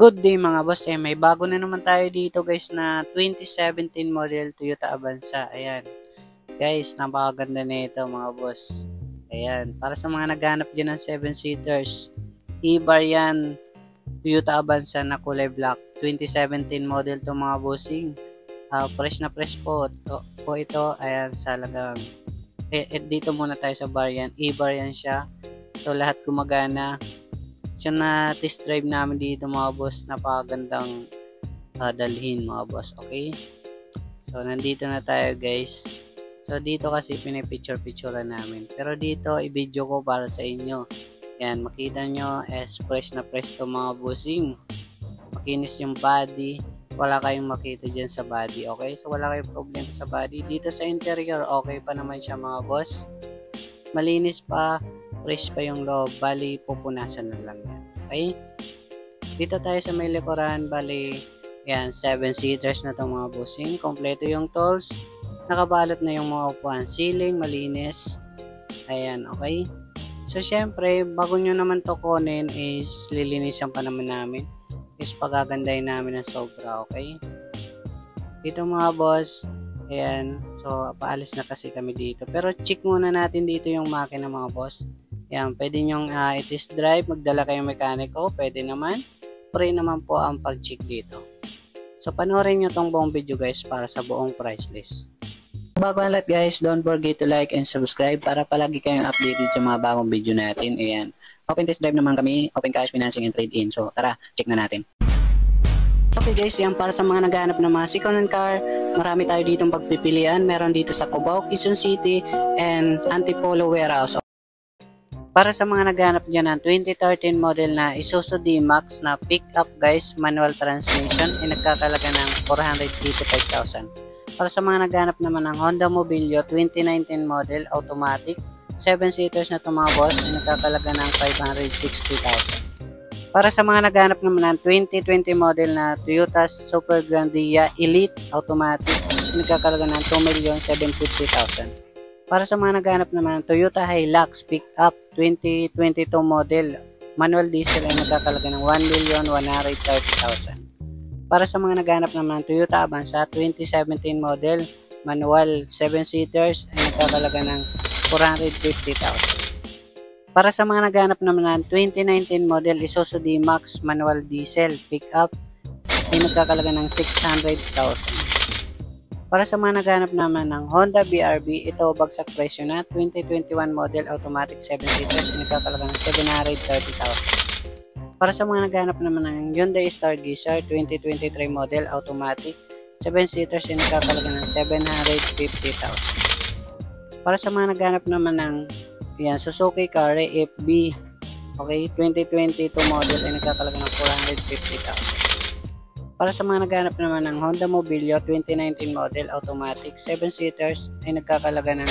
Good day mga boss, may bago na naman tayo dito guys na 2017 model Toyota Avanza. Ayan. Guys, napakaganda nito mga boss. Ayan, para sa mga naghanap dyan ng 7-seaters, E-Bar yan, Toyota Avanza na kulay black. 2017 model to mga bossing. Fresh na fresh po ito. Ayan, sa lagang. Dito muna tayo sa bar yan. E-Bar yan siya. So, lahat gumagana. Siya na test drive namin dito mga boss, napakagandang dalhin mga boss. Okay, so nandito na tayo guys. So dito kasi pinipicture namin, pero dito i-video ko para sa inyo. Yan, makita nyo fresh na fresh to mga bossing. Makinis yung body, wala kayong makita dyan sa body. Okay, so wala kayong problem sa body. Dito sa interior okay pa naman siya mga boss, malinis pa, fresh pa yung loob, bali pupunasan na lang yan. Okay, dito tayo sa may likuran, bali yan, 7-seaters na itong mga bossing, kompleto yung tools, nakabalot na yung mga upuan, ceiling malinis. Ayan, okay, so syempre bago nyo naman to kunin is lilinisan pa naman namin, is pagagandahin namin ng sobra. Okay, dito mga boss, ayan, so paalis na kasi kami dito, pero check muna natin dito yung makina mga boss. Yan, pwede nyong i-test drive, magdala kayong mekaniko, pwede naman. Free naman po ang pag-check dito. So, panoorin nyo tong buong video guys para sa buong price list. Bago ang lahat guys, don't forget to like and subscribe para palagi kayong updated sa mga bagong video natin. Ayan, open test drive naman kami, open cash financing and trade-in. So, tara, check na natin. Okay guys, yan para sa mga naghahanap ng mga second-hand car, marami tayo ditong pagpipilian. Meron dito sa Cubao, Quezon City, and Antipolo Warehouse. Para sa mga naghanap dyan ng 2013 model na Isuzu D-Max na pick-up guys, manual transmission, nagkakalaga ng 485,000. Para sa mga naghanap naman ng Honda Mobilio 2019 model automatic, 7-seaters na itong mga boss, nagkakalaga ng 560,000. Para sa mga naghanap naman ng 2020 model na Toyota Super Grandia Elite automatic, nagkakalaga ng 2,750,000. Para sa mga naghanap naman ng Toyota Hilux Pickup 2022 model manual diesel ay nagkakalaga ng 1,130,000. Para sa mga naghanap naman ng Toyota Avanza 2017 model manual 7-seaters ay nagkakalaga ng 450,000. Para sa mga naghanap naman ng 2019 model Isuzu D-Max manual diesel pickup ay nagkakalaga ng 600,000. Para sa mga naghanap naman ng Honda BRV, ito bagsak presyo na 2021 model automatic 7-seaters, nagkakalaga ng 730,000. Para sa mga naghanap naman ng Hyundai Stargazer 2023 model automatic 7-seaters, nagkakalaga ng 750,000. Para sa mga naghanap naman ng Suzuki Carry FB, okay, 2022 model ay nagkakalaga ng 450,000. Para sa mga naghanap naman ng Honda Mobilio 2019 model automatic 7-seaters ay nagkakalaga ng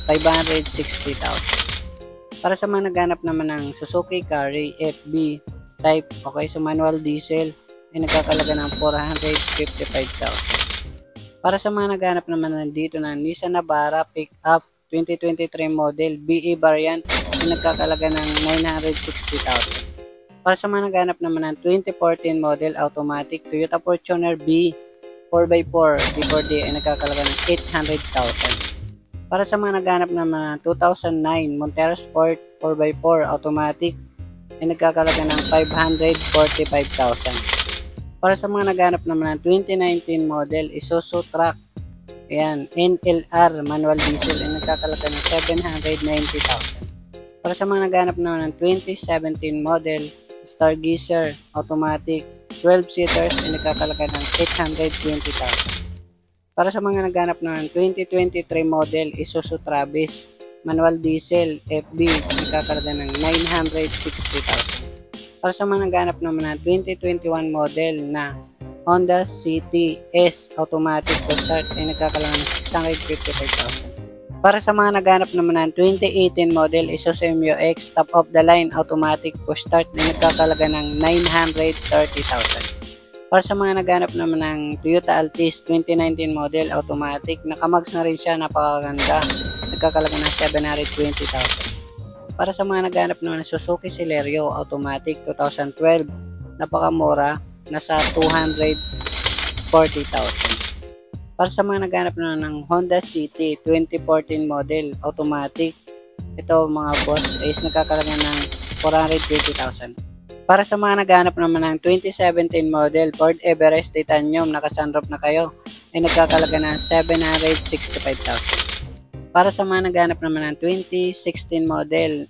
560,000. Para sa mga naghanap naman ng Suzuki Carry FB type, okay, so manual diesel ay nagkakalaga ng 455,000. Para sa mga naghanap naman dito ng Nissan Navara Pickup 2023 model BE variant ay nagkakalaga ng 960,000. Para sa mga naghanap naman ng 2014 model automatic Toyota Fortuner B 4x4 D4D ay nagkakalaga ng 800,000. Para sa mga naghanap naman ng 2009 Montero Sport 4x4 automatic ay nagkakalaga ng 545,000. Para sa mga naghanap naman ng 2019 model Isuzu Truck, ayan, NLR manual diesel ay nagkakalaga ng 790,000. Para sa mga naghanap naman ng 2017 model Stargazer automatic 12-seaters ay nagkakalaga ng 820,000. Para sa mga naghanap ng 2023 model Isuzu Travis manual diesel FB nagkakalaga ng 960,000. Para sa mga naghanap naman ng 2021 model na Honda City S automatic to start ay nagkakalaga ng 655,000. Para sa mga naghanap naman ng 2018 model Isuzu MU-X top of the line automatic push start na nagkakalaga ng 930,000. Para sa mga naghanap naman ng Toyota Altis 2019 model automatic, nakamags na rin siya, napakaganda, nagkakalaga ng 720,000. Para sa mga naghanap naman ng Suzuki Celerio automatic 2012 napakamura, nasa 240,000. Para sa mga naghanap na ng Honda City 2014 model automatic, ito mga boss is nagkakalaga ng 420,000. Para sa mga naghanap naman ng 2017 model Ford Everest Titanium naka-sunroof na kayo, ay nagkakalaga ng 765,000. Para sa mga naghanap naman ng 2016 model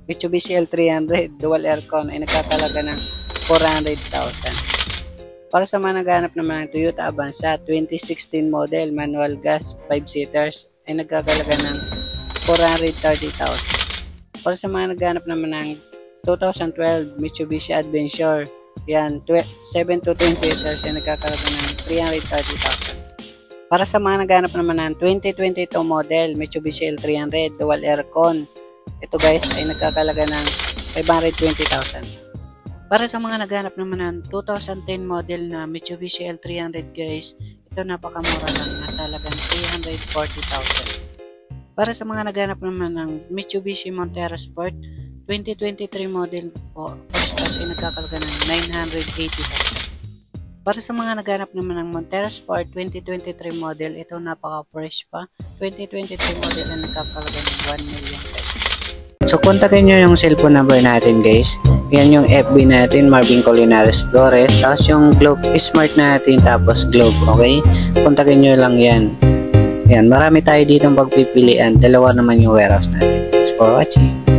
Mitsubishi L300 dual aircon, ay nagkakalaga ng 400,000. Para sa mga naghanap naman ng Toyota Avanza 2016 model manual gas 5-seaters, ay nagkakalaga ng 430,000. Para sa mga naghanap naman ng 2012 Mitsubishi Adventure, yan 7 to 10 seaters, ay nagkakalaga ng 330,000. Para sa mga naghanap naman ng 2022 model Mitsubishi L300 dual aircon, ito guys ay nagkakalaga ng 520,000. Para sa mga naghanap naman ng 2010 model na Mitsubishi L300 guys, ito napakamura lang, nasa halagang 340,000. Para sa mga naghanap naman ng Mitsubishi Montero Sport 2023 model po, first stock ay nagkakalaga ng 980,000. Para sa mga naghanap naman ng Montero Sport 2023 model, ito napaka-fresh pa, 2023 model ay nagkakalaga ng 1 million pesos. So, kontakin nyo yung cellphone number natin guys. Yan yung FB natin, Marvin Colinares Flores. Tapos yung Globe Smart natin, tapos Globe, okay? Kontakin nyo lang yan. Yan, marami tayo dito pagpipilian. Dalawa naman yung warehouse natin. Thanks for watching.